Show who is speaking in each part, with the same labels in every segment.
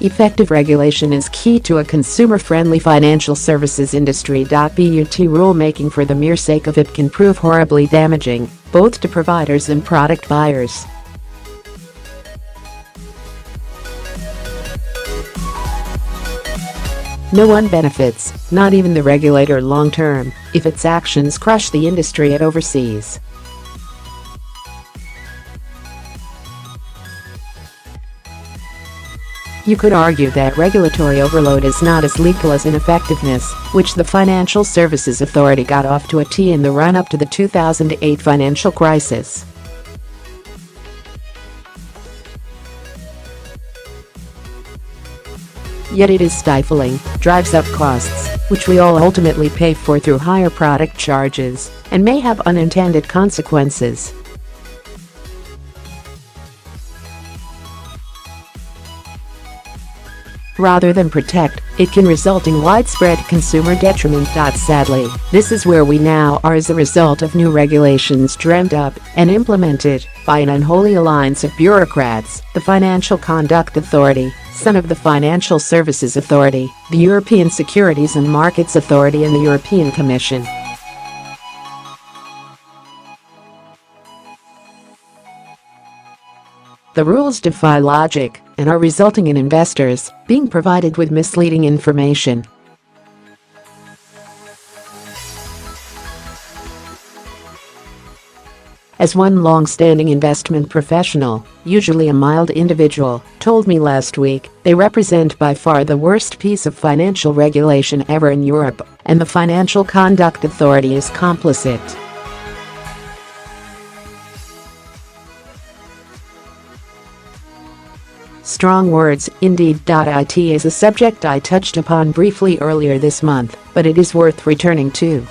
Speaker 1: Effective regulation is key to a consumer-friendly financial services industry. But rulemaking for the mere sake of it can prove horribly damaging, both to providers and product buyers. No one benefits, not even the regulator long-term, if its actions crush the industry it oversees. You could argue that regulatory overload is not as lethal as ineffectiveness, which the Financial Services Authority got off to a T in the run-up to the 2008 financial crisis. Yet it is stifling, drives up costs, which we all ultimately pay for through higher product charges, and may have unintended consequences. Rather than protect, it can result in widespread consumer detriment. Sadly, this is where we now are as a result of new regulations dreamt up and implemented by an unholy alliance of bureaucrats, the Financial Conduct Authority, son of the Financial Services Authority, the European Securities and Markets Authority, and the European Commission. The rules defy logic and are resulting in investors being provided with misleading information. As one long-standing investment professional, usually a mild individual, told me last week, they represent by far the worst piece of financial regulation ever in Europe, and the Financial Conduct Authority is complicit. Strong words, indeed. It is a subject I touched upon briefly earlier this month, but it is worth returning to.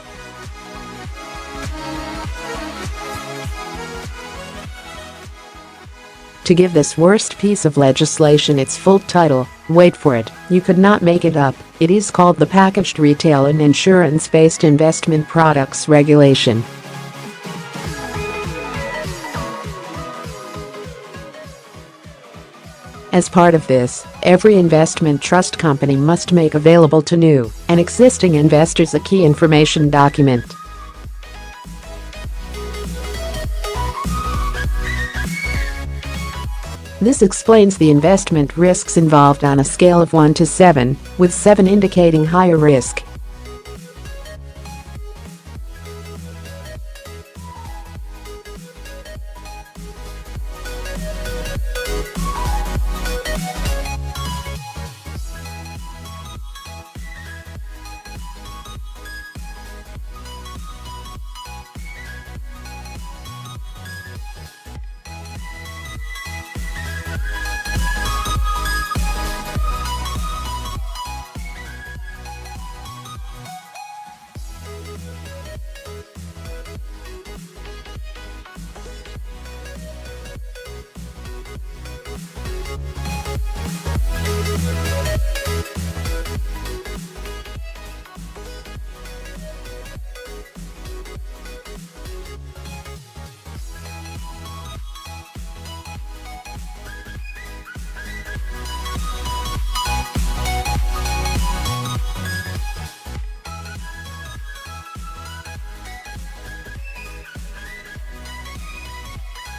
Speaker 1: To give this worst piece of legislation its full title, wait for it, you could not make it up, it is called the Packaged Retail and Insurance-Based Investment Products Regulation. As part of this, every investment trust company must make available to new and existing investors a key information document. This explains the investment risks involved on a scale of 1 to 7, with 7 indicating higher risk.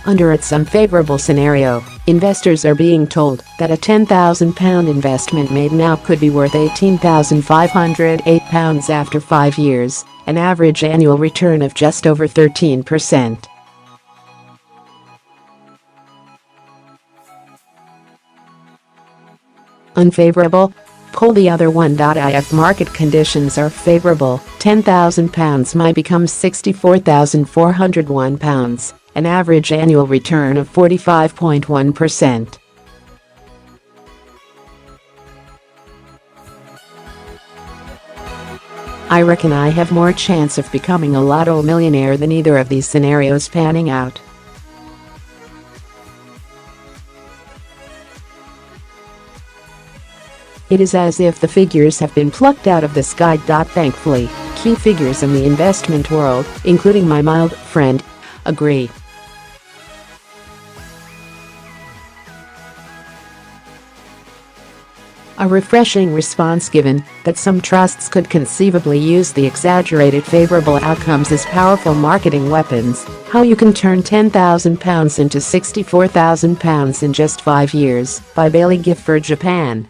Speaker 1: Under its unfavourable scenario, investors are being told that a £10,000 investment made now could be worth £18,508 after 5 years, an average annual return of just over 13%. Unfavourable? Pull the other one. If market conditions are favourable, £10,000 might become £64,401, an average annual return of 45.1%. I reckon I have more chance of becoming a lotto millionaire than either of these scenarios panning out. It is as if the figures have been plucked out of the sky. Thankfully, key figures in the investment world, including my mild friend, agree. A refreshing response given that some trusts could conceivably use the exaggerated favourable outcomes as powerful marketing weapons. How you can turn £10,000 into £64,000 in just 5 years, by Baillie Gifford Japan.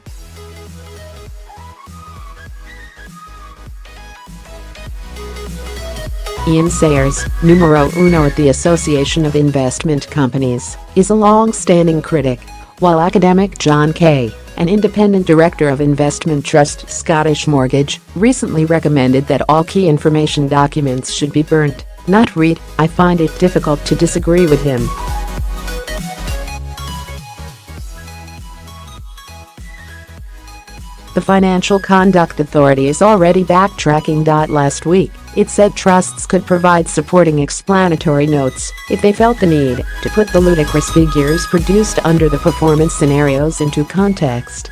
Speaker 1: Ian Sayers, numero uno at the Association of Investment Companies, is a long-standing critic, while academic John Kay, an independent director of investment trust Scottish Mortgage, recently recommended that all key information documents should be burnt, not read. I find it difficult to disagree with him. The Financial Conduct Authority is already backtracking. Last week, it said trusts could provide supporting explanatory notes if they felt the need to put the ludicrous figures produced under the performance scenarios into context.